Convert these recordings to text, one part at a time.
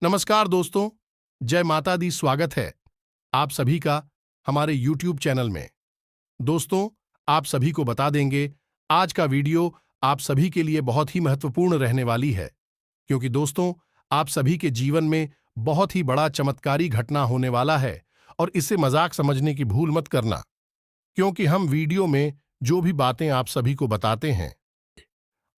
नमस्कार दोस्तों, जय माता दी। स्वागत है आप सभी का हमारे YouTube चैनल में। दोस्तों, आप सभी को बता देंगे, आज का वीडियो आप सभी के लिए बहुत ही महत्वपूर्ण रहने वाली है, क्योंकि दोस्तों, आप सभी के जीवन में बहुत ही बड़ा चमत्कारी घटना होने वाला है और इसे मजाक समझने की भूल मत करना, क्योंकि हम वीडियो में जो भी बातें आप सभी को बताते हैं,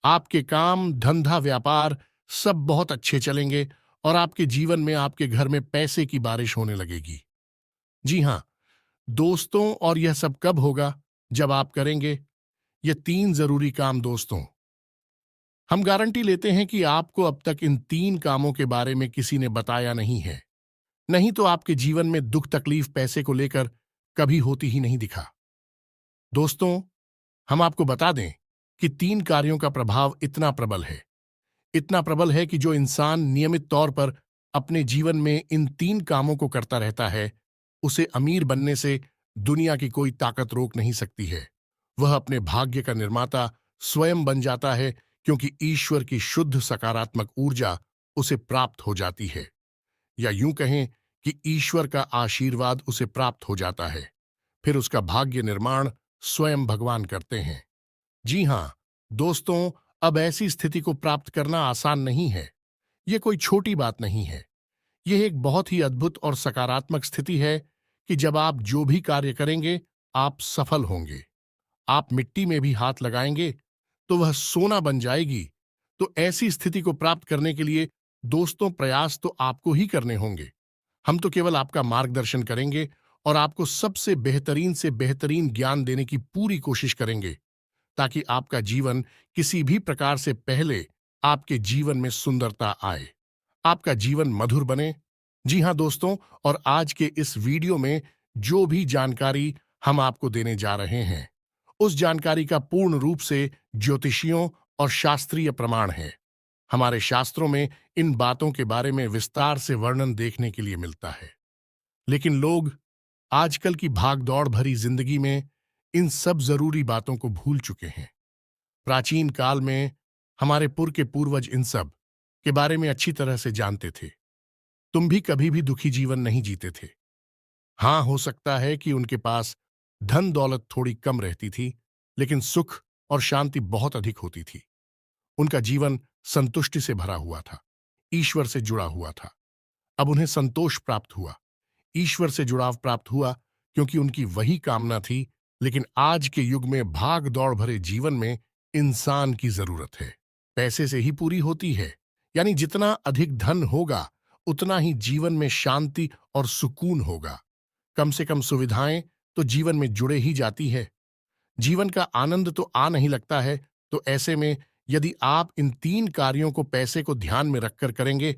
आपके काम, धंधा, व्यापार सब बहुत अच्छे चलेंगे और आपके जीवन में, आपके घर में पैसे की बारिश होने लगेगी। जी हां दोस्तों, और यह सब कब होगा? जब आप करेंगे ये 3 जरूरी काम। दोस्तों, हम गारंटी लेते हैं कि आपको अब तक इन 3 कामों के बारे में किसी ने बताया नहीं है, नहीं तो आपके जीवन में दुख तकलीफ पैसे को लेकर कभी होती ही नहीं दिखा। दोस्तों, हम आपको बता दें कि 3 कार्यों का प्रभाव इतना प्रबल है कि जो इंसान नियमित तौर पर अपने जीवन में इन 3 कामों को करता रहता है, उसे अमीर बनने से दुनिया की कोई ताकत रोक नहीं सकती है। वह अपने भाग्य का निर्माता स्वयं बन जाता है, क्योंकि ईश्वर की शुद्ध सकारात्मक ऊर्जा उसे प्राप्त हो जाती है, या यूं कहें कि ईश्वर का आशीर्वाद उसे प्राप्त हो जाता है। फिर उसका भाग्य निर्माण स्वयं भगवान करते हैं। जी हां दोस्तों, अब ऐसी स्थिति को प्राप्त करना आसान नहीं है। यह कोई छोटी बात नहीं है। यह एक बहुत ही अद्भुत और सकारात्मक स्थिति है कि जब आप जो भी कार्य करेंगे, आप सफल होंगे। आप मिट्टी में भी हाथ लगाएंगे तो वह सोना बन जाएगी। तो ऐसी स्थिति को प्राप्त करने के लिए दोस्तों, प्रयास तो आपको ही करने होंगे। हम तो केवल आपका मार्गदर्शन करेंगे और आपको सबसे बेहतरीन से बेहतरीन ज्ञान देने की पूरी कोशिश करेंगे, ताकि आपका जीवन किसी भी प्रकार से पहले आपके जीवन में सुंदरता आए, आपका जीवन मधुर बने। जी हां दोस्तों, और आज के इस वीडियो में जो भी जानकारी हम आपको देने जा रहे हैं, उस जानकारी का पूर्ण रूप से ज्योतिषियों और शास्त्रीय प्रमाण है। हमारे शास्त्रों में इन बातों के बारे में विस्तार से वर्णन देखने के लिए मिलता है, लेकिन लोग आजकल की भागदौड़ भरी जिंदगी में इन सब जरूरी बातों को भूल चुके हैं। प्राचीन काल में हमारे के पूर्वज इन सब के बारे में अच्छी तरह से जानते थे। तुम भी कभी भी दुखी जीवन नहीं जीते थे। हां, हो सकता है कि उनके पास धन दौलत थोड़ी कम रहती थी, लेकिन सुख और शांति बहुत अधिक होती थी। उनका जीवन संतुष्टि से भरा हुआ था, ईश्वर से जुड़ा हुआ था। अब उन्हें संतोष प्राप्त हुआ, ईश्वर से जुड़ाव प्राप्त हुआ, क्योंकि उनकी वही कामना थी। लेकिन आज के युग में भाग दौड़ भरे जीवन में इंसान की जरूरत है पैसे से ही पूरी होती है। यानी जितना अधिक धन होगा, उतना ही जीवन में शांति और सुकून होगा। कम से कम सुविधाएं तो जीवन में जुड़े ही जाती है। जीवन का आनंद तो आ नहीं लगता है। तो ऐसे में यदि आप इन 3 कार्यों को पैसे को ध्यान में रखकर करेंगे,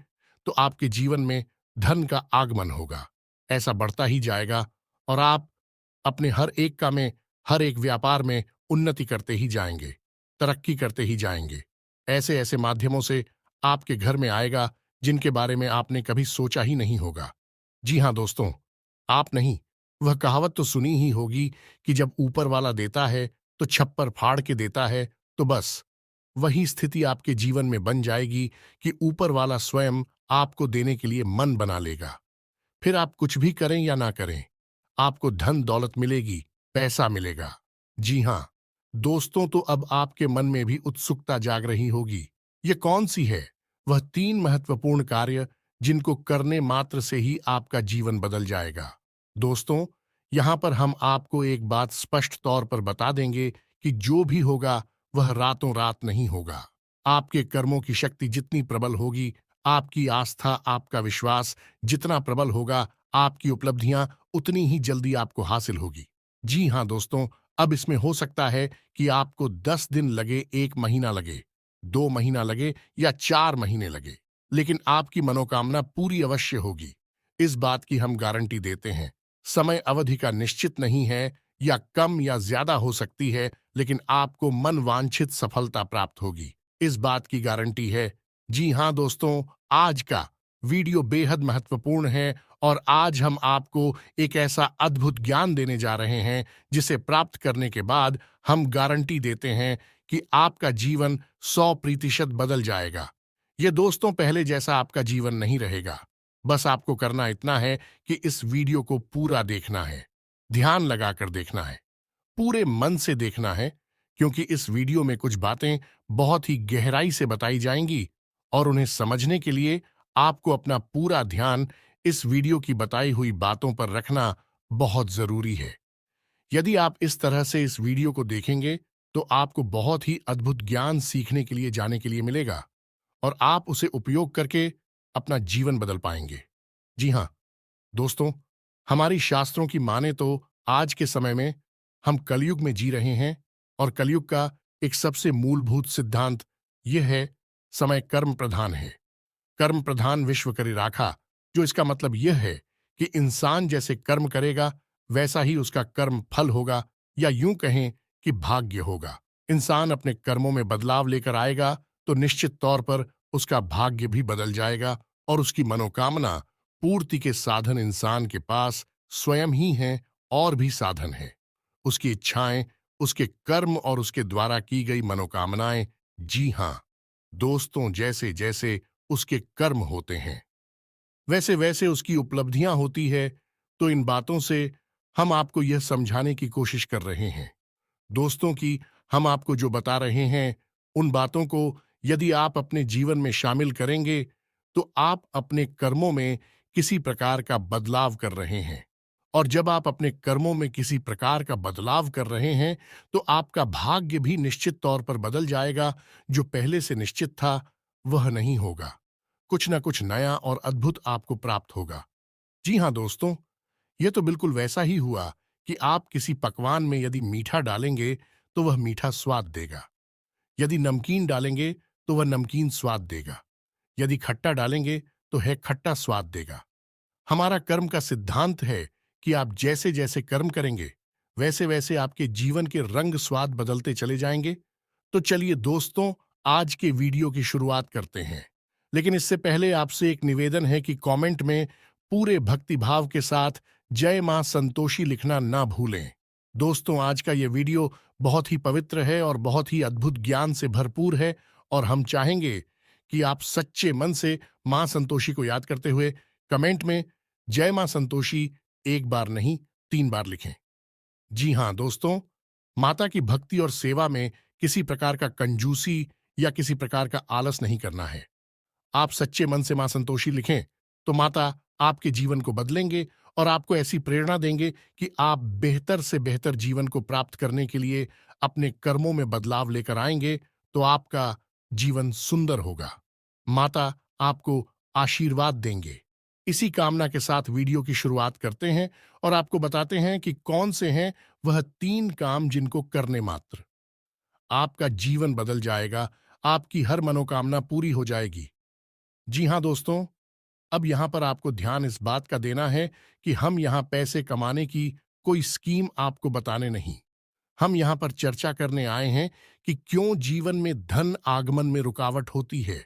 तो आपके जीवन में धन का आगमन होगा, ऐसा बढ़ता ही जाएगा और आप अपने हर एक काम में, हर एक व्यापार में उन्नति करते ही जाएंगे, तरक्की करते ही जाएंगे। ऐसे ऐसे माध्यमों से आपके घर में आएगा जिनके बारे में आपने कभी सोचा ही नहीं होगा। जी हां दोस्तों, आप नहीं, वह कहावत तो सुनी ही होगी कि जब ऊपर वाला देता है तो छप्पर फाड़ के देता है। तो बस वही स्थिति आपके जीवन में बन जाएगी कि ऊपर वाला स्वयं आपको देने के लिए मन बना लेगा। फिर आप कुछ भी करें या ना करें, आपको धन दौलत मिलेगी, पैसा मिलेगा। जी हां दोस्तों, तो अब आपके मन में भी उत्सुकता जाग रही होगी, ये कौन सी है वह 3 महत्वपूर्ण कार्य जिनको करने मात्र से ही आपका जीवन बदल जाएगा। दोस्तों, यहां पर हम आपको एक बात स्पष्ट तौर पर बता देंगे कि जो भी होगा वह रातों रात नहीं होगा। आपके कर्मों की शक्ति जितनी प्रबल होगी, आपकी आस्था, आपका विश्वास जितना प्रबल होगा, आपकी उपलब्धियां उतनी ही जल्दी आपको हासिल होगी। जी हां दोस्तों, अब इसमें हो सकता है कि आपको 10 दिन लगे, 1 महीना लगे, 2 महीना लगे या 4 महीने लगे, लेकिन आपकी मनोकामना पूरी अवश्य होगी। इस बात की हम गारंटी देते हैं। समय अवधि का निश्चित नहीं है, या कम या ज्यादा हो सकती है, लेकिन आपको मन वांछित सफलता प्राप्त होगी, इस बात की गारंटी है। जी हां दोस्तों, आज का वीडियो बेहद महत्वपूर्ण है और आज हम आपको एक ऐसा अद्भुत ज्ञान देने जा रहे हैं जिसे प्राप्त करने के बाद हम गारंटी देते हैं कि आपका जीवन 100% बदल जाएगा। ये दोस्तों पहले जैसा आपका जीवन नहीं रहेगा। बस आपको करना इतना है कि इस वीडियो को पूरा देखना है, ध्यान लगाकर देखना है, पूरे मन से देखना है, क्योंकि इस वीडियो में कुछ बातें बहुत ही गहराई से बताई जाएंगी और उन्हें समझने के लिए आपको अपना पूरा ध्यान इस वीडियो की बताई हुई बातों पर रखना बहुत जरूरी है। यदि आप इस तरह से इस वीडियो को देखेंगे तो आपको बहुत ही अद्भुत ज्ञान सीखने के लिए जाने के लिए मिलेगा और आप उसे उपयोग करके अपना जीवन बदल पाएंगे। जी हाँ दोस्तों, हमारी शास्त्रों की माने तो आज के समय में हम कलयुग में जी रहे हैं और कलयुग का एक सबसे मूलभूत सिद्धांत यह है, समय कर्म प्रधान है। कर्म प्रधान विश्व करे राखा, जो इसका मतलब यह है कि इंसान जैसे कर्म करेगा वैसा ही उसका कर्म फल होगा, या यूं कहें कि भाग्य होगा। इंसान अपने कर्मों में बदलाव लेकर आएगा तो निश्चित तौर पर उसका भाग्य भी बदल जाएगा और उसकी मनोकामना पूर्ति के साधन इंसान के पास स्वयं ही हैं और भी साधन हैं। उसकी इच्छाएं, उसके कर्म और उसके द्वारा की गई मनोकामनाएं, जी हां दोस्तों, जैसे जैसे उसके कर्म होते हैं वैसे वैसे उसकी उपलब्धियां होती है। तो इन बातों से हम आपको यह समझाने की कोशिश कर रहे हैं दोस्तों कि हम आपको जो बता रहे हैं उन बातों को यदि आप अपने जीवन में शामिल करेंगे तो आप अपने कर्मों में किसी प्रकार का बदलाव कर रहे हैं। और जब आप अपने कर्मों में किसी प्रकार का बदलाव कर रहे हैं तो आपका भाग्य भी निश्चित तौर पर बदल जाएगा। जो पहले से निश्चित था वह नहीं होगा, कुछ ना कुछ नया और अद्भुत आपको प्राप्त होगा। जी हाँ दोस्तों, यह तो बिल्कुल वैसा ही हुआ कि आप किसी पकवान में यदि मीठा डालेंगे तो वह मीठा स्वाद देगा, यदि नमकीन डालेंगे तो वह नमकीन स्वाद देगा, यदि खट्टा डालेंगे तो है खट्टा स्वाद देगा। हमारा कर्म का सिद्धांत है कि आप जैसे जैसे कर्म करेंगे वैसे वैसे आपके जीवन के रंग स्वाद बदलते चले जाएंगे। तो चलिए दोस्तों, आज के वीडियो की शुरुआत करते हैं। लेकिन इससे पहले आपसे एक निवेदन है कि कमेंट में पूरे भक्ति भाव के साथ जय मां संतोषी लिखना ना भूलें। दोस्तों, आज का यह वीडियो बहुत ही पवित्र है और बहुत ही अद्भुत ज्ञान से भरपूर है और हम चाहेंगे कि आप सच्चे मन से मां संतोषी को याद करते हुए कमेंट में जय मां संतोषी एक बार नहीं 3 बार लिखें। जी हां दोस्तों, माता की भक्ति और सेवा में किसी प्रकार का कंजूसी या किसी प्रकार का आलस नहीं करना है। आप सच्चे मन से मां संतोषी लिखें तो माता आपके जीवन को बदलेंगे और आपको ऐसी प्रेरणा देंगे कि आप बेहतर से बेहतर जीवन को प्राप्त करने के लिए अपने कर्मों में बदलाव लेकर आएंगे तो आपका जीवन सुंदर होगा। माता आपको आशीर्वाद देंगे। इसी कामना के साथ वीडियो की शुरुआत करते हैं और आपको बताते हैं कि कौन से हैं वह 3 काम जिनको करने मात्र आपका जीवन बदल जाएगा, आपकी हर मनोकामना पूरी हो जाएगी। जी हां दोस्तों, अब यहां पर आपको ध्यान इस बात का देना है कि हम यहां पैसे कमाने की कोई स्कीम आपको बताने नहीं, हम यहां पर चर्चा करने आए हैं कि क्यों जीवन में धन आगमन में रुकावट होती है।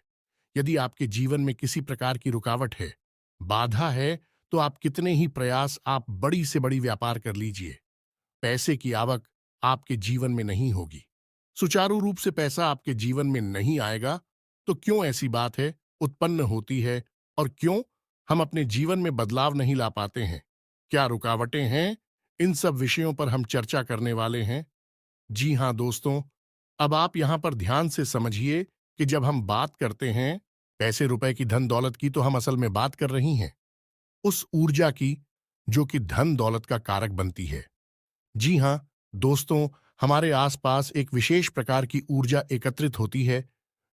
यदि आपके जीवन में किसी प्रकार की रुकावट है, बाधा है, तो आप कितने ही प्रयास आप बड़ी से बड़ी व्यापार कर लीजिए, पैसे की आवक आपके जीवन में नहीं होगी, सुचारू रूप से पैसा आपके जीवन में नहीं आएगा। तो क्यों ऐसी बात है उत्पन्न होती है और क्यों हम अपने जीवन में बदलाव नहीं ला पाते हैं, क्या रुकावटें हैं, इन सब विषयों पर हम चर्चा करने वाले हैं। जी हां दोस्तों, अब आप यहां पर ध्यान से समझिए कि जब हम बात करते हैं पैसे रुपए की, धन दौलत की, तो हम असल में बात कर रही हैं उस ऊर्जा की जो कि धन दौलत का कारक बनती है। जी हां दोस्तों, हमारे आसपास एक विशेष प्रकार की ऊर्जा एकत्रित होती है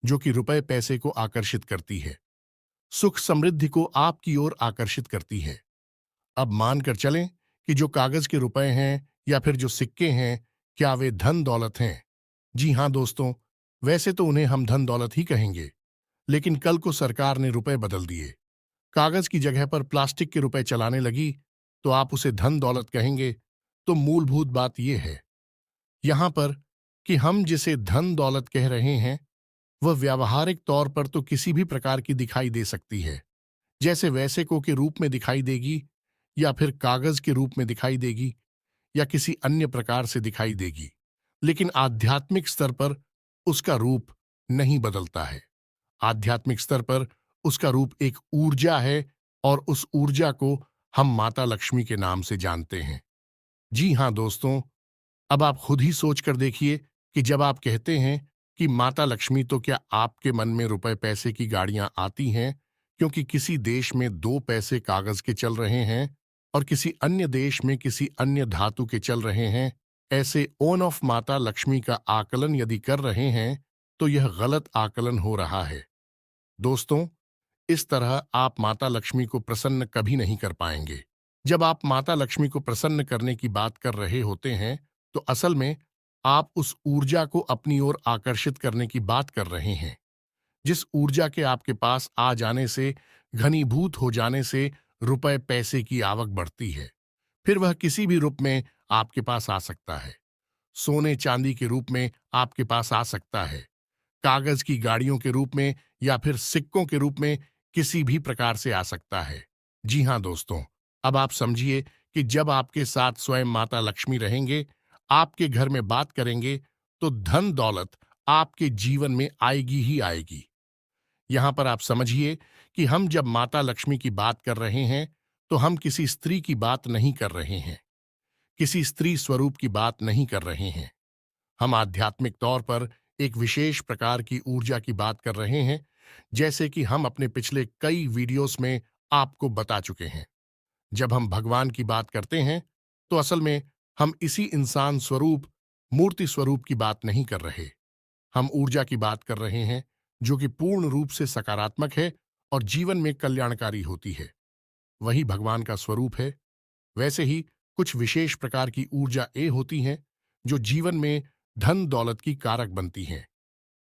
जो कि रुपए पैसे को आकर्षित करती है, सुख समृद्धि को आपकी ओर आकर्षित करती है। अब मानकर चलें कि जो कागज के रुपए हैं या फिर जो सिक्के हैं, क्या वे धन दौलत हैं? जी हां दोस्तों, वैसे तो उन्हें हम धन दौलत ही कहेंगे, लेकिन कल को सरकार ने रुपए बदल दिए, कागज की जगह पर प्लास्टिक के रुपए चलाने लगी, तो आप उसे धन दौलत कहेंगे। तो मूलभूत बात यह है यहां पर कि हम जिसे धन दौलत कह रहे हैं वह व्यावहारिक तौर पर तो किसी भी प्रकार की दिखाई दे सकती है, जैसे वैसे को के रूप में दिखाई देगी, या फिर कागज के रूप में दिखाई देगी, या किसी अन्य प्रकार से दिखाई देगी, लेकिन आध्यात्मिक स्तर पर उसका रूप नहीं बदलता है। आध्यात्मिक स्तर पर उसका रूप एक ऊर्जा है और उस ऊर्जा को हम माता लक्ष्मी के नाम से जानते हैं। जी हाँ दोस्तों, अब आप खुद ही सोच कर देखिए कि जब आप कहते हैं कि माता लक्ष्मी, तो क्या आपके मन में रुपए पैसे की गाड़ियां आती हैं क्योंकि किसी देश में दो पैसे कागज के चल रहे हैं और किसी अन्य देश में किसी अन्य धातु के चल रहे हैं? ऐसे ओन ऑफ माता लक्ष्मी का आकलन यदि कर रहे हैं तो यह गलत आकलन हो रहा है। दोस्तों, इस तरह आप माता लक्ष्मी को प्रसन्न कभी नहीं कर पाएंगे। जब आप माता लक्ष्मी को प्रसन्न करने की बात कर रहे होते हैं तो असल में आप उस ऊर्जा को अपनी ओर आकर्षित करने की बात कर रहे हैं, जिस ऊर्जा के आपके पास आ जाने से, घनीभूत हो जाने से रुपए पैसे की आवक बढ़ती है। फिर वह किसी भी रूप में आपके पास आ सकता है। सोने चांदी के रूप में आपके पास आ सकता है, कागज की गाड़ियों के रूप में या फिर सिक्कों के रूप में किसी भी प्रकार से आ सकता है। जी हाँ दोस्तों, अब आप समझिए कि जब आपके साथ स्वयं माता लक्ष्मी रहेंगे, आपके घर में बात करेंगे, तो धन दौलत आपके जीवन में आएगी ही आएगी। यहां पर आप समझिए कि हम जब माता लक्ष्मी की बात कर रहे हैं तो हम किसी स्त्री की बात नहीं कर रहे हैं, किसी स्त्री स्वरूप की बात नहीं कर रहे हैं। हम आध्यात्मिक तौर पर एक विशेष प्रकार की ऊर्जा की बात कर रहे हैं, जैसे कि हम अपने पिछले कई वीडियोस में आपको बता चुके हैं। जब हम भगवान की बात करते हैं तो असल में हम इसी इंसान स्वरूप, मूर्ति स्वरूप की बात नहीं कर रहे। हम ऊर्जा की बात कर रहे हैं जो कि पूर्ण रूप से सकारात्मक है और जीवन में कल्याणकारी होती है। वही भगवान का स्वरूप है। वैसे ही कुछ विशेष प्रकार की ऊर्जा ए होती हैं जो जीवन में धन दौलत की कारक बनती हैं।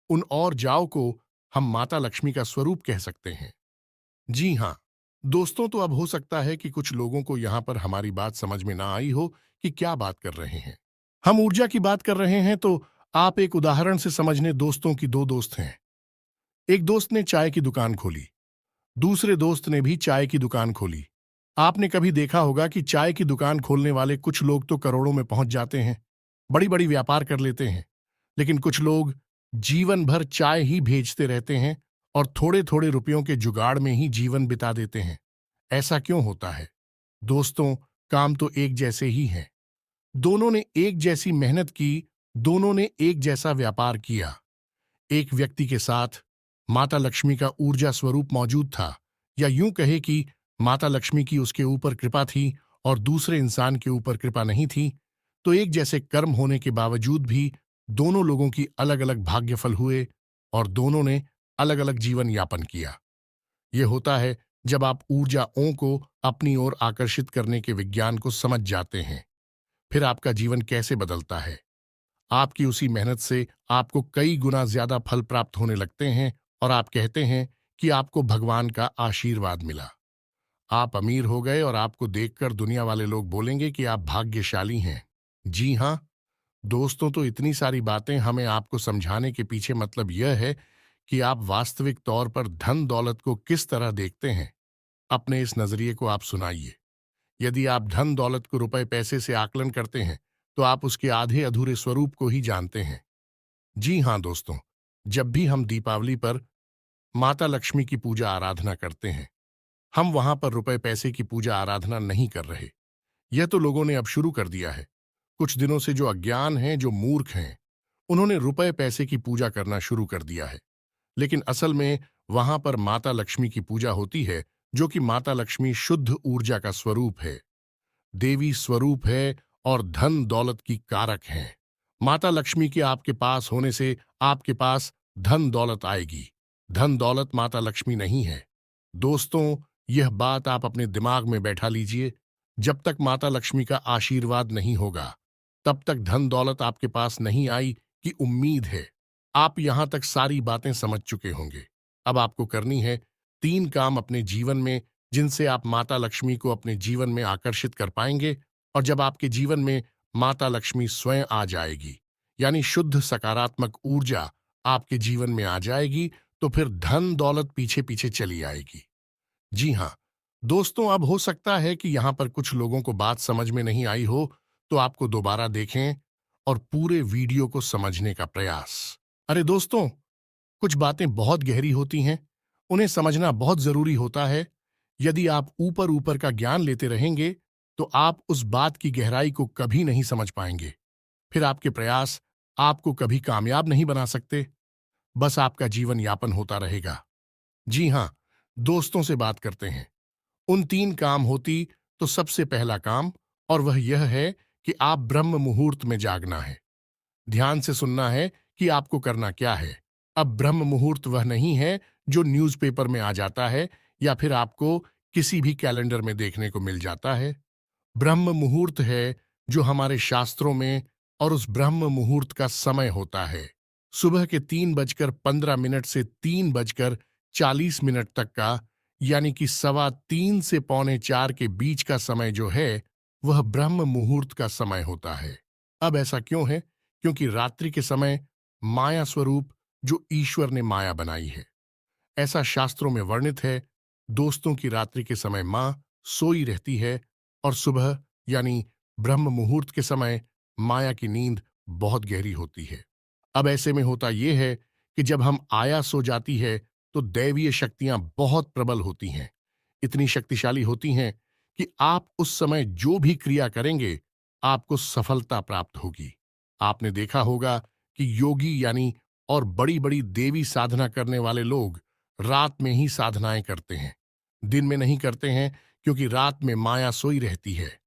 उन और जाओ को हम माता लक्ष्मी का स्वरूप कह सकते हैं। जी हाँ दोस्तों, तो अब हो सकता है कि कुछ लोगों को यहां पर हमारी बात समझ में ना आई हो कि क्या बात कर रहे हैं। हम ऊर्जा की बात कर रहे हैं तो आप एक उदाहरण से समझने। दोस्तों की दो दोस्त हैं। एक दोस्त ने चाय की दुकान खोली, दूसरे दोस्त ने भी चाय की दुकान खोली। आपने कभी देखा होगा कि चाय की दुकान खोलने वाले कुछ लोग तो करोड़ों में पहुंच जाते हैं, बड़ी बड़ी व्यापार कर लेते हैं, लेकिन कुछ लोग जीवन भर चाय ही भेजते रहते हैं और थोड़े थोड़े रुपयों के जुगाड़ में ही जीवन बिता देते हैं। ऐसा क्यों होता है? दोस्तों, काम तो एक जैसे ही हैं। दोनों ने एक जैसी मेहनत की, दोनों ने एक जैसा व्यापार किया। एक व्यक्ति के साथ माता लक्ष्मी का ऊर्जा स्वरूप मौजूद था, या यूं कहे कि माता लक्ष्मी की उसके ऊपर कृपा थी और दूसरे इंसान के ऊपर कृपा नहीं थी। तो एक जैसे कर्म होने के बावजूद भी दोनों लोगों की अलग अलग भाग्यफल हुए और दोनों ने अलग अलग जीवन यापन किया। यह होता है जब आप ऊर्जाओं को अपनी ओर आकर्षित करने के विज्ञान को समझ जाते हैं। फिर आपका जीवन कैसे बदलता है। आपकी उसी मेहनत से आपको कई गुना ज्यादा फल प्राप्त होने लगते हैं और आप कहते हैं कि आपको भगवान का आशीर्वाद मिला। आप अमीर हो गए और आपको देखकर दुनिया वाले लोग बोलेंगे कि आप भाग्यशाली हैं। जी हाँ दोस्तों, तो इतनी सारी बातें हमें आपको समझाने के पीछे मतलब यह है कि आप वास्तविक तौर पर धन दौलत को किस तरह देखते हैं। अपने इस नजरिए को आप सुनाइए। यदि आप धन दौलत को रुपए पैसे से आकलन करते हैं तो आप उसके आधे अधूरे स्वरूप को ही जानते हैं। जी हाँ दोस्तों, जब भी हम दीपावली पर माता लक्ष्मी की पूजा आराधना करते हैं, हम वहां पर रुपए पैसे की पूजा आराधना नहीं कर रहे। यह तो लोगों ने अब शुरू कर दिया है। कुछ दिनों से जो अज्ञान हैं, जो मूर्ख हैं, उन्होंने रुपए पैसे की पूजा करना शुरू कर दिया है। लेकिन असल में वहां पर माता लक्ष्मी की पूजा होती है, जो कि माता लक्ष्मी शुद्ध ऊर्जा का स्वरूप है, देवी स्वरूप है और धन दौलत की कारक है। माता लक्ष्मी के आपके पास होने से आपके पास धन दौलत आएगी। धन दौलत माता लक्ष्मी नहीं है। दोस्तों, यह बात आप अपने दिमाग में बैठा लीजिए। जब तक माता लक्ष्मी का आशीर्वाद नहीं होगा तब तक धन दौलत आपके पास नहीं आई की उम्मीद है। आप यहां तक सारी बातें समझ चुके होंगे। अब आपको करनी है 3 काम अपने जीवन में, जिनसे आप माता लक्ष्मी को अपने जीवन में आकर्षित कर पाएंगे। और जब आपके जीवन में माता लक्ष्मी स्वयं आ जाएगी, यानी शुद्ध सकारात्मक ऊर्जा आपके जीवन में आ जाएगी, तो फिर धन दौलत पीछे पीछे चली आएगी। जी हाँ दोस्तों, अब हो सकता है कि यहां पर कुछ लोगों को बात समझ में नहीं आई हो, तो आपको दोबारा देखें और पूरे वीडियो को समझने का प्रयास। अरे दोस्तों, कुछ बातें बहुत गहरी होती हैं, उन्हें समझना बहुत जरूरी होता है। यदि आप ऊपर ऊपर का ज्ञान लेते रहेंगे तो आप उस बात की गहराई को कभी नहीं समझ पाएंगे। फिर आपके प्रयास आपको कभी कामयाब नहीं बना सकते, बस आपका जीवन यापन होता रहेगा। जी हां, दोस्तों से बात करते हैं। उन 3 काम होती तो सबसे पहला काम, और वह यह है कि आप ब्रह्म मुहूर्त में जागना है। ध्यान से सुनना है कि आपको करना क्या है। अब ब्रह्म मुहूर्त वह नहीं है जो न्यूज़पेपर में आ जाता है या फिर आपको किसी भी कैलेंडर में देखने को मिल जाता है। ब्रह्म मुहूर्त है जो हमारे शास्त्रों में, और उस ब्रह्म मुहूर्त का समय होता है सुबह के 3:15 से 3:40 तक का, यानी कि 3:15 से 3:45 के बीच का समय जो है वह ब्रह्म मुहूर्त का समय होता है। अब ऐसा क्यों है? क्योंकि रात्रि के समय माया स्वरूप जो ईश्वर ने माया बनाई है, ऐसा शास्त्रों में वर्णित है। दोस्तों की रात्रि के समय मां सोई रहती है और सुबह यानी ब्रह्म मुहूर्त के समय माया की नींद बहुत गहरी होती है। अब ऐसे में होता यह है कि जब हम आया सो जाती है तो दैवीय शक्तियां बहुत प्रबल होती हैं, इतनी शक्तिशाली होती हैं कि आप उस समय जो भी क्रिया करेंगे आपको सफलता प्राप्त होगी। आपने देखा होगा कि योगी यानी और बड़ी बड़ी देवी साधना करने वाले लोग रात में ही साधनाएं करते हैं, दिन में नहीं करते हैं, क्योंकि रात में माया सोई रहती है।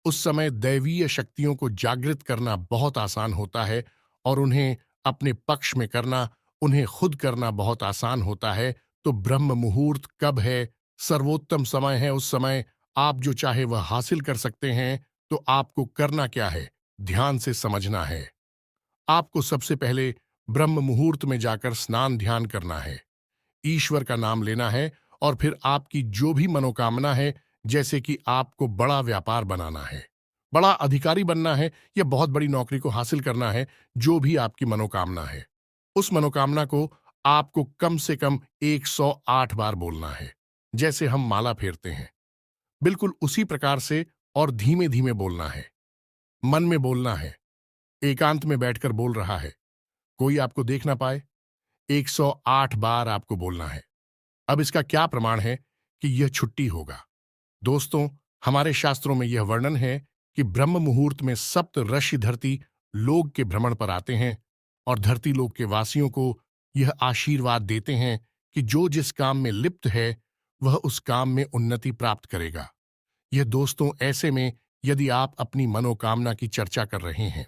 उस समय दैवीय शक्तियों को जागृत करना बहुत आसान होता है और उन्हें अपने पक्ष में करना, उन्हें खुद करना बहुत आसान होता है। तो ब्रह्म मुहूर्त कब है? सर्वोत्तम समय है। उस समय आप जो चाहे वह हासिल कर सकते हैं। तो आपको करना क्या है? ध्यान से समझना है। आपको सबसे पहले ब्रह्म मुहूर्त में जाकर स्नान ध्यान करना है, ईश्वर का नाम लेना है, और फिर आपकी जो भी मनोकामना है, जैसे कि आपको बड़ा व्यापार बनाना है, बड़ा अधिकारी बनना है या बहुत बड़ी नौकरी को हासिल करना है, जो भी आपकी मनोकामना है, उस मनोकामना को आपको कम से कम 108 बार बोलना है। जैसे हम माला फेरते हैं, बिल्कुल उसी प्रकार से, और धीमे धीमे बोलना है, मन में बोलना है, एकांत में बैठकर बोल रहा है, कोई आपको देख ना पाए। 108 बार आपको बोलना है। अब इसका क्या प्रमाण है कि यह छुट्टी होगा? दोस्तों, हमारे शास्त्रों में यह वर्णन है कि ब्रह्म मुहूर्त में सप्त ऋषि धरती लोक के भ्रमण पर आते हैं और धरती लोक के वासियों को यह आशीर्वाद देते हैं कि जो जिस काम में लिप्त है वह उस काम में उन्नति प्राप्त करेगा। यह दोस्तों ऐसे में, यदि आप अपनी मनोकामना की चर्चा कर रहे हैं,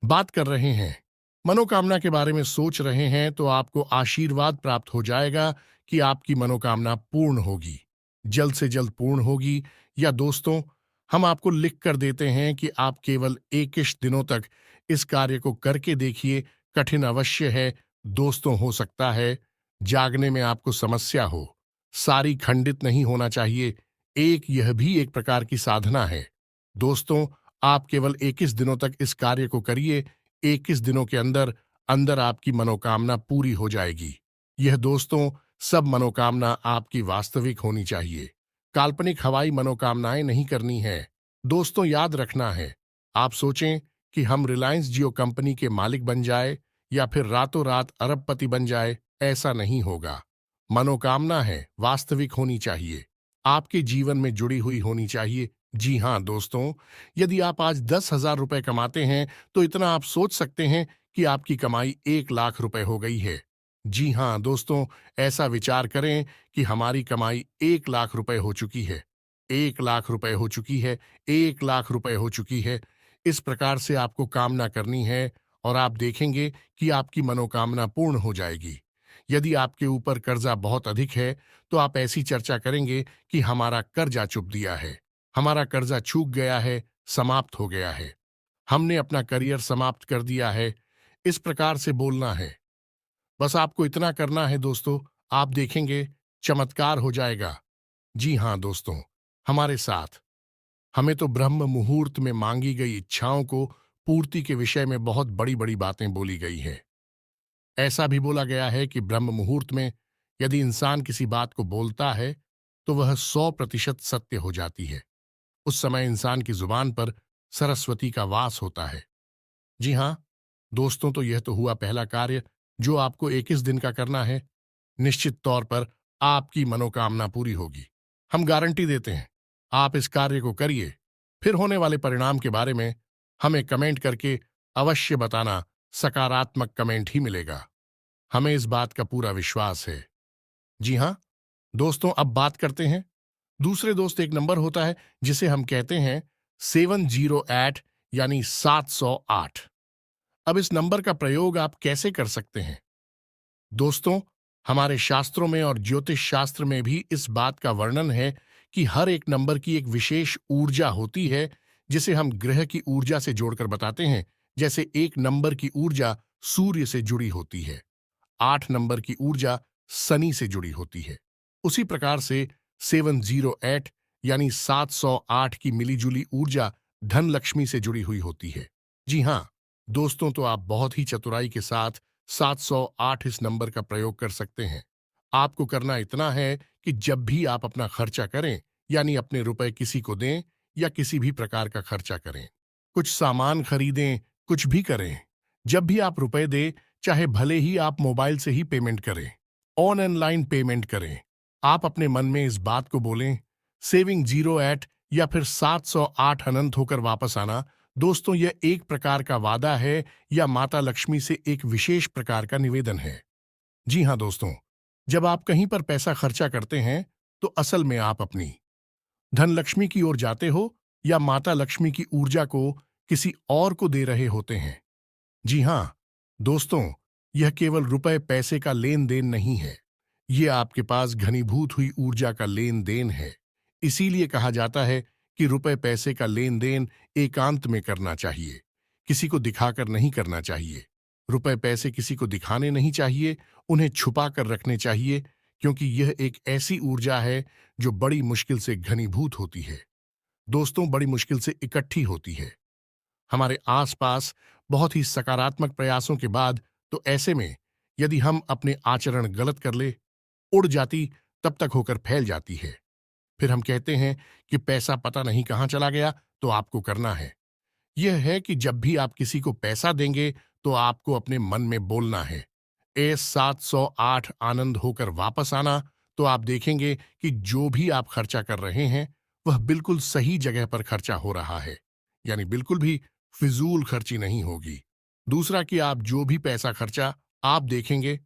बात कर रहे हैं, मनोकामना के बारे में सोच रहे हैं, तो आपको आशीर्वाद प्राप्त हो जाएगा कि आपकी मनोकामना पूर्ण होगी, जल्द से जल्द पूर्ण होगी। या दोस्तों, हम आपको लिख कर देते हैं कि आप केवल 21 दिनों तक इस कार्य को करके देखिए। कठिन अवश्य है दोस्तों, हो सकता है जागने में आपको समस्या हो, सारी खंडित नहीं होना चाहिए, यह भी एक प्रकार की साधना है। दोस्तों, आप केवल 21 दिनों तक इस कार्य को करिए। 21 दिनों के अंदर अंदर आपकी मनोकामना पूरी हो जाएगी। यह दोस्तों, सब मनोकामना आपकी वास्तविक होनी चाहिए, काल्पनिक हवाई मनोकामनाएं नहीं करनी है। दोस्तों, याद रखना है, आप सोचें कि हम रिलायंस जियो कंपनी के मालिक बन जाए या फिर रातों रात अरबपति बन जाए, ऐसा नहीं होगा। मनोकामना है वास्तविक होनी चाहिए, आपके जीवन में जुड़ी हुई होनी चाहिए। जी हां दोस्तों, यदि आप आज 10,000 रुपए कमाते हैं तो इतना आप सोच सकते हैं कि आपकी कमाई 1,00,000 रुपए हो गई है। जी हां दोस्तों, ऐसा विचार करें कि हमारी कमाई 1,00,000 रुपए हो चुकी है, 1,00,000 रुपए हो चुकी है, 1,00,000 रुपए हो चुकी है। इस प्रकार से आपको कामना करनी है और आप देखेंगे कि आपकी मनोकामना पूर्ण हो जाएगी। यदि आपके ऊपर कर्जा बहुत अधिक है तो आप ऐसी चर्चा करेंगे कि हमारा कर्जा चुप दिया है, हमारा कर्जा चूक गया है, समाप्त हो गया है, हमने अपना करियर समाप्त कर दिया है। इस प्रकार से बोलना है। बस आपको इतना करना है दोस्तों, आप देखेंगे चमत्कार हो जाएगा। जी हां दोस्तों, हमारे साथ हमें तो ब्रह्म मुहूर्त में मांगी गई इच्छाओं को पूर्ति के विषय में बहुत बड़ी बड़ी बातें बोली गई हैं। ऐसा भी बोला गया है कि ब्रह्म मुहूर्त में यदि इंसान किसी बात को बोलता है तो वह 100% सत्य हो जाती है। उस समय इंसान की जुबान पर सरस्वती का वास होता है। जी हां दोस्तों, तो यह तो हुआ पहला कार्य जो आपको 21 दिन का करना है, निश्चित तौर पर आपकी मनोकामना पूरी होगी। हम गारंटी देते हैं। आप इस कार्य को करिए, फिर होने वाले परिणाम के बारे में हमें कमेंट करके अवश्य बताना। सकारात्मक कमेंट ही मिलेगा, हमें इस बात का पूरा विश्वास है। जी हाँ दोस्तों, अब बात करते हैं दूसरे दोस्त। एक नंबर होता है जिसे हम कहते हैं 708 यानी 708। अब इस नंबर का प्रयोग आप कैसे कर सकते हैं दोस्तों? हमारे शास्त्रों में और ज्योतिष शास्त्र में भी इस बात का वर्णन है कि हर एक नंबर की एक विशेष ऊर्जा होती है, जिसे हम ग्रह की ऊर्जा से जोड़कर बताते हैं। जैसे एक नंबर की ऊर्जा सूर्य से जुड़ी होती है, 8 नंबर की ऊर्जा शनि से जुड़ी होती है। उसी प्रकार से 708 यानी 708 की मिलीजुली ऊर्जा धन लक्ष्मी से जुड़ी हुई होती है। जी हाँ दोस्तों, तो आप बहुत ही चतुराई के साथ 708 इस नंबर का प्रयोग कर सकते हैं। आपको करना इतना है कि जब भी आप अपना खर्चा करें, यानी अपने रुपए किसी को दें या किसी भी प्रकार का खर्चा करें, कुछ सामान खरीदें, कुछ भी करें, जब भी आप रुपए दें, चाहे भले ही आप मोबाइल से ही पेमेंट करें, ऑनलाइन पेमेंट करें, आप अपने मन में इस बात को बोलें, सेविंग 08 या फिर 708 अनंत होकर वापस आना। दोस्तों, यह एक प्रकार का वादा है या माता लक्ष्मी से एक विशेष प्रकार का निवेदन है। जी हाँ दोस्तों, जब आप कहीं पर पैसा खर्चा करते हैं, तो असल में आप अपनी धन लक्ष्मी की ओर जाते हो या माता लक्ष्मी की ऊर्जा को किसी और को दे रहे होते हैं। जी हाँ दोस्तों, यह केवल रुपए पैसे का लेन देन नहीं है, ये आपके पास घनीभूत हुई ऊर्जा का लेन देन है। इसीलिए कहा जाता है कि रुपए पैसे का लेन देन एकांत में करना चाहिए, किसी को दिखाकर नहीं करना चाहिए। रुपए पैसे किसी को दिखाने नहीं चाहिए, उन्हें छुपा कर रखने चाहिए, क्योंकि यह एक ऐसी ऊर्जा है जो बड़ी मुश्किल से घनीभूत होती है। दोस्तों, बड़ी मुश्किल से इकट्ठी होती है हमारे आसपास बहुत ही सकारात्मक प्रयासों के बाद। तो ऐसे में यदि हम अपने आचरण गलत कर ले, उड़ जाती, तब तक होकर फैल जाती है। फिर हम कहते हैं कि पैसा पता नहीं कहां चला गया। तो आपको करना है यह है कि जब भी आप किसी को पैसा देंगे, तो आपको अपने मन में बोलना है, ए 708 आनंद होकर वापस आना। तो आप देखेंगे कि जो भी आप खर्चा कर रहे हैं, वह बिल्कुल सही जगह पर खर्चा हो रहा है, यानी बिल्कुल भी फिजूल खर्ची नहीं होगी। दूसरा कि आप जो भी पैसा खर्चा, आप देखेंगे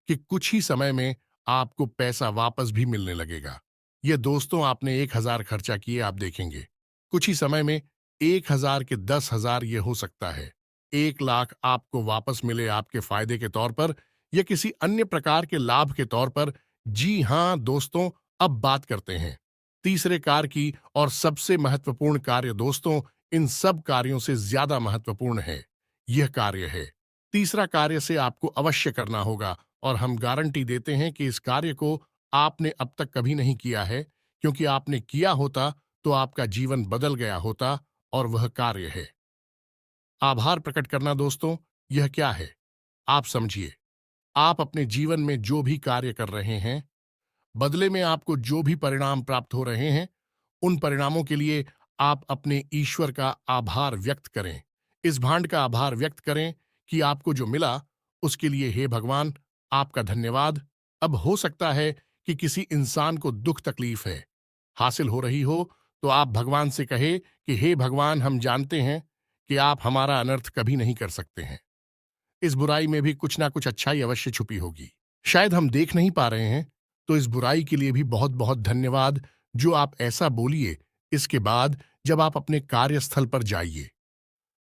कि कुछ ही समय में आपको पैसा वापस भी मिलने लगेगा। ये दोस्तों, आपने 1000 खर्चा किए, आप देखेंगे कुछ ही समय में 1000 के 10,000 ये हो सकता है 1 लाख आपको वापस मिले आपके फायदे के तौर पर या किसी अन्य प्रकार के लाभ के तौर पर। जी हां दोस्तों, अब बात करते हैं तीसरे कार्य की, और सबसे महत्वपूर्ण कार्य। दोस्तों, इन सब कार्यों से ज्यादा महत्वपूर्ण है यह कार्य है। तीसरा कार्य से आपको अवश्य करना होगा, और हम गारंटी देते हैं कि इस कार्य को आपने अब तक कभी नहीं किया है, क्योंकि आपने किया होता तो आपका जीवन बदल गया होता। और वह कार्य है आभार प्रकट करना। दोस्तों, यह क्या है आप समझिए। आप अपने जीवन में जो भी कार्य कर रहे हैं, बदले में आपको जो भी परिणाम प्राप्त हो रहे हैं, उन परिणामों के लिए आप अपने ईश्वर का आभार व्यक्त करें। इस भांड का आभार व्यक्त करें कि आपको जो मिला उसके लिए हे भगवान, आपका धन्यवाद। अब हो सकता है कि किसी इंसान को दुख तकलीफ है हासिल हो रही हो, तो आप भगवान से कहे कि हे भगवान, हम जानते हैं कि आप हमारा अनर्थ कभी नहीं कर सकते हैं। इस बुराई में भी कुछ ना कुछ अच्छाई अवश्य छुपी होगी, शायद हम देख नहीं पा रहे हैं। तो इस बुराई के लिए भी बहुत बहुत धन्यवाद जो आप ऐसा बोलिए। इसके बाद जब आप अपने कार्यस्थल पर जाइए,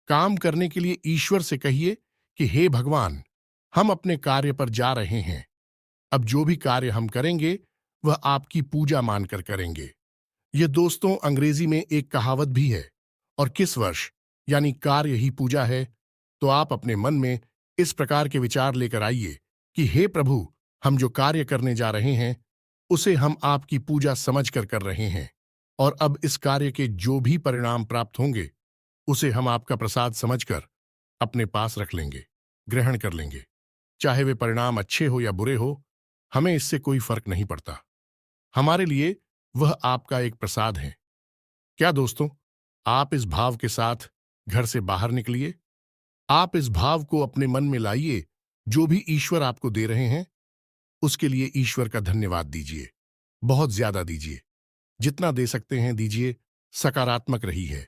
काम करने के लिए ईश्वर से कहिए कि हे भगवान, हम अपने कार्य पर जा रहे हैं। अब जो भी कार्य हम करेंगे, वह आपकी पूजा मानकर करेंगे। यह दोस्तों, अंग्रेजी में एक कहावत भी है, और किस वर्ष यानी कार्य ही पूजा है। तो आप अपने मन में इस प्रकार के विचार लेकर आइए कि हे प्रभु, हम जो कार्य करने जा रहे हैं, उसे हम आपकी पूजा समझकर कर रहे हैं, और अब इस कार्य के जो भी परिणाम प्राप्त होंगे, उसे हम आपका प्रसाद समझकर अपने पास रख लेंगे, ग्रहण कर लेंगे। चाहे वे परिणाम अच्छे हो या बुरे हो, हमें इससे कोई फर्क नहीं पड़ता। हमारे लिए वह आपका एक प्रसाद है। क्या दोस्तों, आप इस भाव के साथ घर से बाहर निकलिए। आप इस भाव को अपने मन में लाइए जो भी ईश्वर आपको दे रहे हैं उसके लिए ईश्वर का धन्यवाद दीजिए। बहुत ज्यादा दीजिए। जितना दे सकते हैं दीजिए। सकारात्मक रहिए।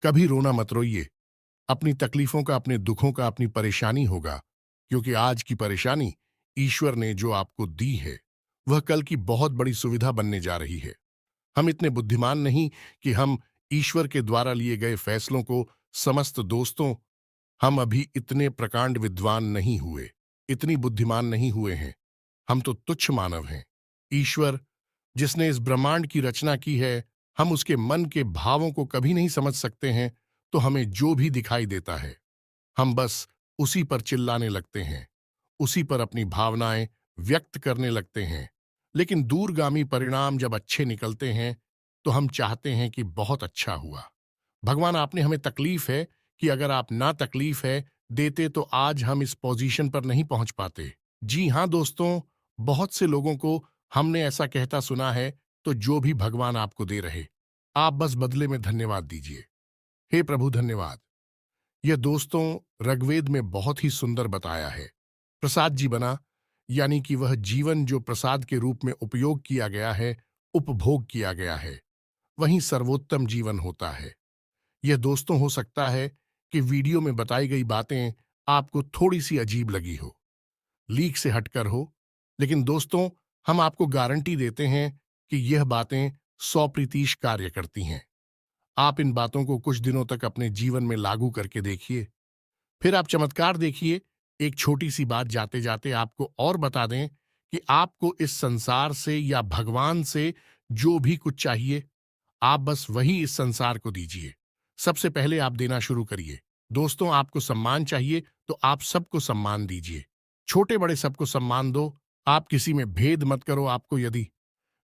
कभी रोना मत रोइए। अपनी तकलीफों का, अपने दुखों का, अपनी परेशानी होगा, क्योंकि आज की परेशानी ईश्वर ने जो आपको दी है वह कल की बहुत बड़ी सुविधा बनने जा रही है। हम इतने बुद्धिमान नहीं कि हम ईश्वर के द्वारा लिए गए फैसलों को समस्त दोस्तों, हम अभी इतने प्रकांड विद्वान नहीं हुए, इतनी बुद्धिमान नहीं हुए हैं। हम तो तुच्छ मानव हैं। ईश्वर जिसने इस ब्रह्मांड की रचना की है, हम उसके मन के भावों को कभी नहीं समझ सकते हैं, तो हमें जो भी दिखाई देता है हम बस उसी पर चिल्लाने लगते हैं, उसी पर अपनी भावनाएं व्यक्त करने लगते हैं। लेकिन दूरगामी परिणाम जब अच्छे निकलते हैं तो हम चाहते हैं कि बहुत अच्छा हुआ। भगवान, आपने हमें तकलीफ है कि अगर आप ना तकलीफ है देते तो आज हम इस पोजीशन पर नहीं पहुंच पाते। जी हां दोस्तों, बहुत से लोगों को हमने ऐसा कहता सुना है, तो जो भी भगवान आपको दे रहे आप बस बदले में धन्यवाद दीजिए। हे प्रभु धन्यवाद। यह दोस्तों ऋग्वेद में बहुत ही सुंदर बताया है। प्रसाद जी बना, यानी कि वह जीवन जो प्रसाद के रूप में उपयोग किया गया है, उपभोग किया गया है, वही सर्वोत्तम जीवन होता है। यह दोस्तों हो सकता है कि वीडियो में बताई गई बातें आपको थोड़ी सी अजीब लगी हो, लीक से हटकर हो, लेकिन दोस्तों हम आपको गारंटी देते हैं कि यह बातें 100% कार्य करती हैं। आप इन बातों को कुछ दिनों तक अपने जीवन में लागू करके देखिए, फिर आप चमत्कार देखिए। एक छोटी सी बात जाते जाते आपको और बता दें कि आपको इस संसार से या भगवान से जो भी कुछ चाहिए, आप बस वही इस संसार को दीजिए। सबसे पहले आप देना शुरू करिए। दोस्तों, आपको सम्मान चाहिए तो आप सबको सम्मान दीजिए। छोटे बड़े सबको सम्मान दो। आप किसी में भेद मत करो। आपको यदि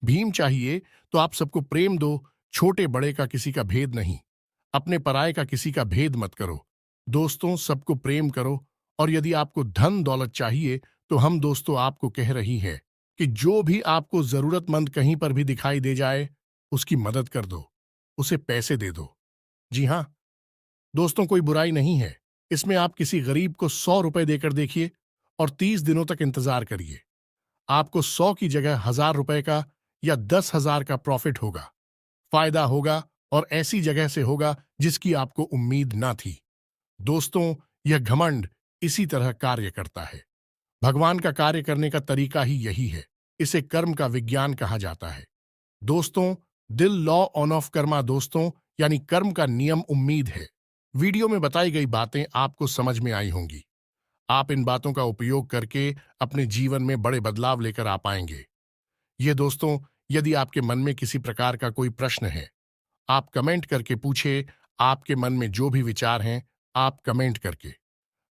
भीम चाहिए तो आप सबको प्रेम दो। छोटे बड़े का किसी का भेद नहीं। अपने पराये का किसी का भेद मत करो। दोस्तों, सबको प्रेम करो। और यदि आपको धन दौलत चाहिए तो हम दोस्तों आपको कह रही है कि जो भी आपको जरूरतमंद कहीं पर भी दिखाई दे जाए उसकी मदद कर दो, उसे पैसे दे दो। जी हां दोस्तों, कोई बुराई नहीं है इसमें। आप किसी गरीब को 100 रुपए देकर देखिए और 30 दिनों तक इंतजार करिए। आपको 100 की जगह 1000 रुपए का या 10,000 का प्रॉफिट होगा, फायदा होगा, और ऐसी जगह से होगा जिसकी आपको उम्मीद ना थी। दोस्तों, यह घमंड इसी तरह कार्य करता है। भगवान का कार्य करने का तरीका ही यही है। इसे कर्म का विज्ञान कहा जाता है। दोस्तों, दिल लॉ ऑन ऑफ कर्मा दोस्तों, यानी कर्म का नियम उम्मीद है। वीडियो में बताई गई बातें आपको समझ में आई होंगी। आप इन बातों का उपयोग करके अपने जीवन में बड़े बदलाव लेकर आ पाएंगे। ये दोस्तों, यदि आपके मन में किसी प्रकार का कोई प्रश्न है, आप कमेंट करके पूछे। आपके मन में जो भी विचार हैं, आप कमेंट करके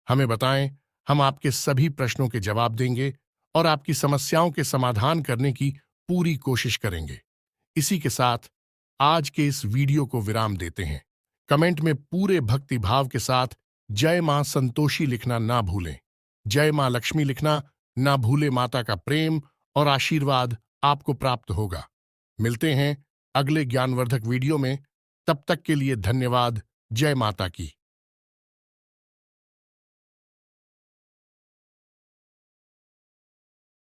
हमें बताएं। हम आपके सभी प्रश्नों के जवाब देंगे और आपकी समस्याओं के समाधान करने की पूरी कोशिश करेंगे। इसी के साथ आज के इस वीडियो को विराम देते हैं। कमेंट में पूरे भक्ति भाव के साथ जय मां संतोषी लिखना ना भूलें। जय मां लक्ष्मी लिखना ना भूले। माता का प्रेम और आशीर्वाद आपको प्राप्त होगा। मिलते हैं अगले ज्ञानवर्धक वीडियो में। तब तक के लिए धन्यवाद। जय माता की।